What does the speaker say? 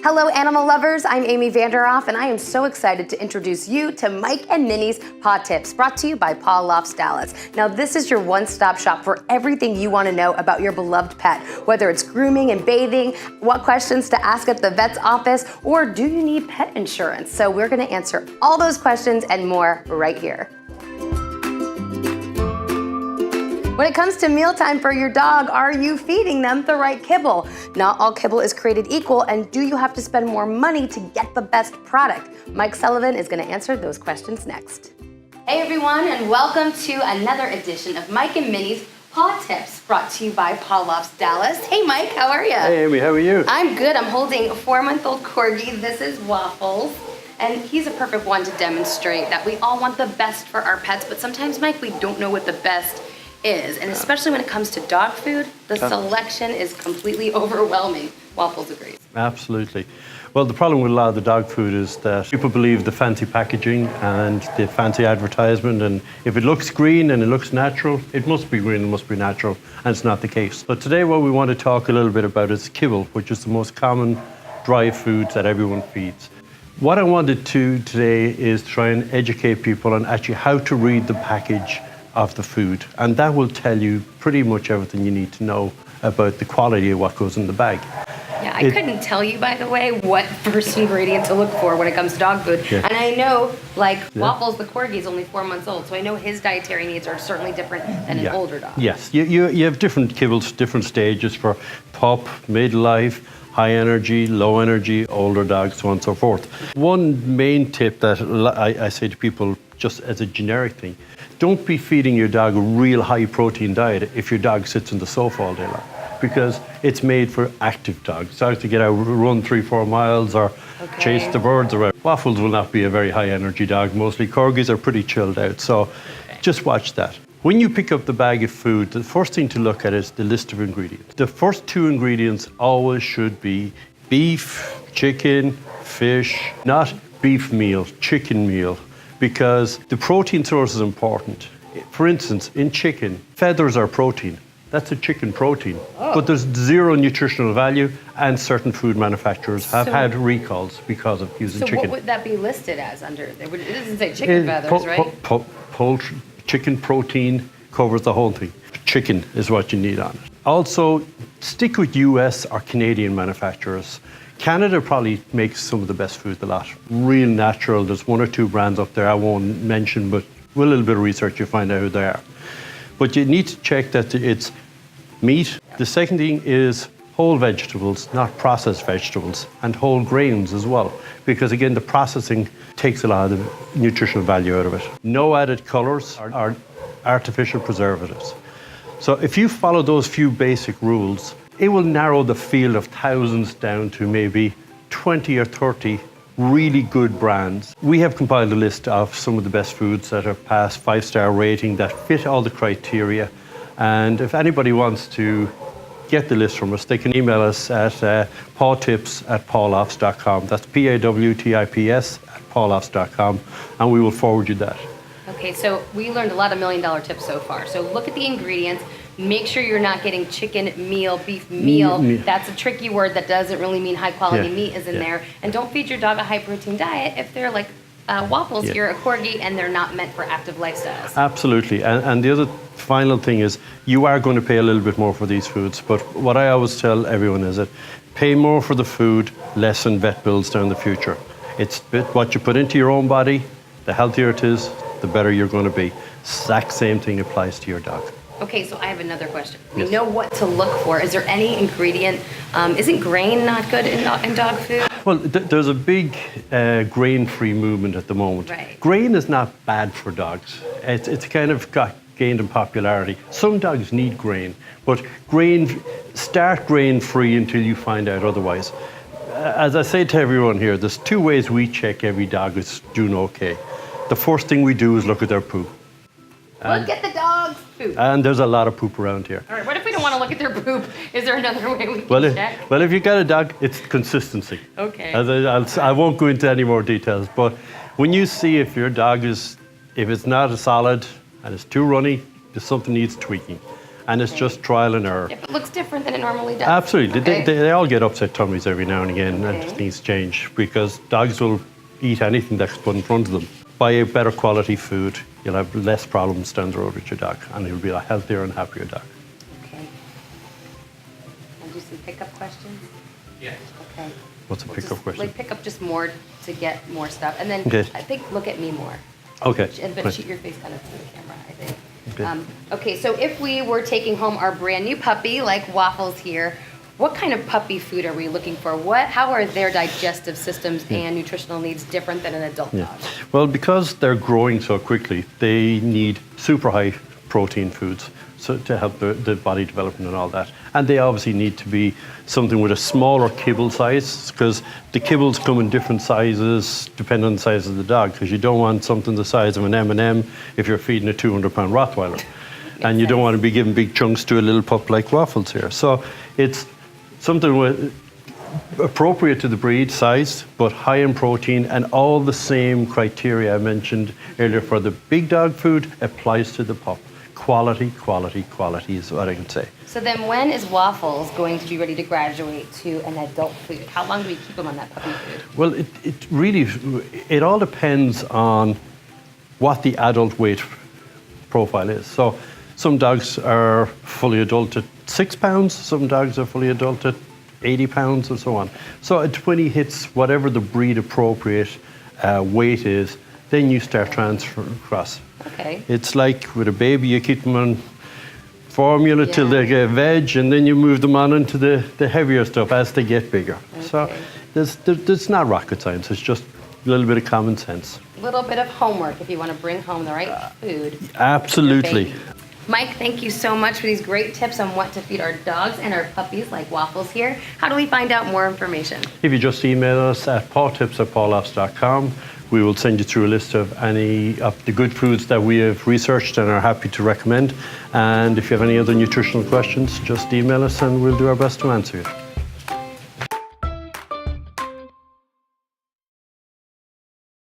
Hello, animal lovers. I'm Amy Vanderoff, and I am so excited to introduce you to Mike and Minnie's Paw Tips, brought to you by Paw Lofts Dallas. Now, this is your one-stop shop for everything you want to know about your beloved pet, whether it's grooming and bathing, what questions to ask at the vet's office, or do you need pet insurance? So we're going to answer all those questions and more right here. When it comes to mealtime for your dog, are you feeding them the right kibble? Not all kibble is created equal, and do you have to spend more money to get the best product? Mike Sullivan is going to answer those questions next. Hey everyone, and welcome to another edition of Mike and Minnie's Paw Tips, brought to you by Paw Lofts Dallas. Hey Mike, how are you? Hey Amy, how are you? I'm good. I'm holding a 4-month-old corgi. This is Waffles. And he's a perfect one to demonstrate that we all want the best for our pets, but sometimes, Mike, we don't know what the best is, and especially when it comes to dog food, the selection is completely overwhelming. Waffles agrees. Absolutely. Well, the problem with a lot of the dog food is that people believe the fancy packaging and the fancy advertisement, and if it looks green and it looks natural, it must be green, it must be natural, and it's not the case. But today what we want to talk a little bit about is kibble, which is the most common dry food that everyone feeds. What I wanted to today is try and educate people on actually how to read the package of the food, and that will tell you pretty much everything you need to know about the quality of what goes in the bag. Yeah, I couldn't tell you, by the way, what first ingredient to look for when it comes to dog food. Yeah. And I know, like, Waffles, the corgi, is only 4 months old, so I know his dietary needs are certainly different than an older dog. Yes, you have different kibbles, different stages for pup, midlife, high energy, low energy, older dogs, so on and so forth. One main tip that I say to people, just as a generic thing, don't be feeding your dog a real high protein diet if your dog sits on the sofa all day long, because it's made for active dogs. Dogs to get out, run 3-4 miles or chase the birds around. Waffles will not be a very high energy dog. Mostly corgis are pretty chilled out, so just watch that. When you pick up the bag of food, the first thing to look at is the list of ingredients. The first 2 ingredients always should be beef, chicken, fish, not beef meal, chicken meal, because the protein source is important. For instance, in chicken, feathers are protein. That's a chicken protein. But there's zero nutritional value, and certain food manufacturers have had recalls because of using chicken. So what would that be listed as under? It doesn't say chicken feathers, right? Poultry, chicken protein covers the whole thing. Chicken is what you need on it. Also, stick with US or Canadian manufacturers. Canada probably makes some of the best food, a lot. Real natural. There's 1 or 2 brands up there I won't mention, but with a little bit of research you'll find out who they are. But you need to check that it's meat. The second thing is whole vegetables, not processed vegetables, and whole grains as well, because again, the processing takes a lot of the nutritional value out of it. No added colors or artificial preservatives. So if you follow those few basic rules, it will narrow the field of thousands down to maybe 20 or 30 really good brands. We have compiled a list of some of the best foods that have passed 5-star rating that fit all the criteria. And if anybody wants to get the list from us, they can email us at pawtips@pawlofts.com. That's PAWTIPS@pawlofts.com, and we will forward you that. Okay, so we learned a lot of $1 million tips so far. So look at the ingredients. Make sure you're not getting chicken meal, beef meal. That's a tricky word that doesn't really mean high quality meat is in there. And don't feed your dog a high protein diet if they're like Waffles here, a corgi, and they're not meant for active lifestyles. Absolutely. And the other final thing is you are going to pay a little bit more for these foods. But what I always tell everyone is that pay more for the food, less in vet bills down the future. It's what you put into your own body, the healthier it is, the better you're going to be. Exact same thing applies to your dog. Okay, so I have another question. We know what to look for. Is there any ingredient? Isn't grain not good in dog food? Well, there's a big grain-free movement at the moment. Right. Grain is not bad for dogs. It's kind of gained in popularity. Some dogs need grain, but start grain-free until you find out otherwise. As I say to everyone here, there's 2 ways we check every dog is doing okay. The first thing we do is look at their poop. Look at the dog's poop. And there's a lot of poop around here. All right, what if we don't want to look at their poop? Is there another way we can check? Well, if you got a dog, it's consistency. Okay. I won't go into any more details, but when you see if your dog if it's not a solid and it's too runny, something needs tweaking. And it's just trial and error. If it looks different than it normally does. Absolutely. Okay. They all get upset tummies every now and again, and things change because dogs will eat anything that's put in front of them. Buy a better quality food, you'll have less problems down the road with your dog, and you'll be a healthier and happier dog. Okay. Want to do some pickup questions? Yes. Okay. What's a pickup question? Like pick up just more to get more stuff, and then Okay. I think look at me more. Okay. But Right. shoot your face kind of to the camera, I think. Okay. Okay, so if we were taking home our brand new puppy, like Waffles here, what kind of puppy food are we looking for? How are their digestive systems and nutritional needs different than an adult Yeah. dog? Well, because they're growing so quickly, they need super high protein foods to help the body development and all that. And they obviously need to be something with a smaller kibble size, because the kibbles come in different sizes depending on the size of the dog, because you don't want something the size of an M&M if you're feeding a 200-pound Rottweiler. And you don't want to be giving big chunks to a little pup like Waffles here. So it's something appropriate to the breed, size, but high in protein, and all the same criteria I mentioned earlier for the big dog food applies to the pup. Quality, quality, quality is what I can say. So then when is Waffles going to be ready to graduate to an adult food? How long do we keep him on that puppy food? Well, it all depends on what the adult weight profile is. So some dogs are fully adult at 6 pounds, some dogs are fully adult at 80 pounds, and so on. So when he hits whatever the breed appropriate weight is, then you start transferring across. Okay. It's like with a baby, you keep them on formula till they get veg, and then you move them on into the heavier stuff as they get bigger. So there's not rocket science, it's just a little bit of common sense. A little bit of homework if you want to bring home the right food. Absolutely. Mike, thank you so much for these great tips on what to feed our dogs and our puppies like Waffles here. How do we find out more information? If you just email us at pawtips@pawlofts.com, we will send you through a list of any of the good foods that we have researched and are happy to recommend. And if you have any other nutritional questions, just email us and we'll do our best to answer you.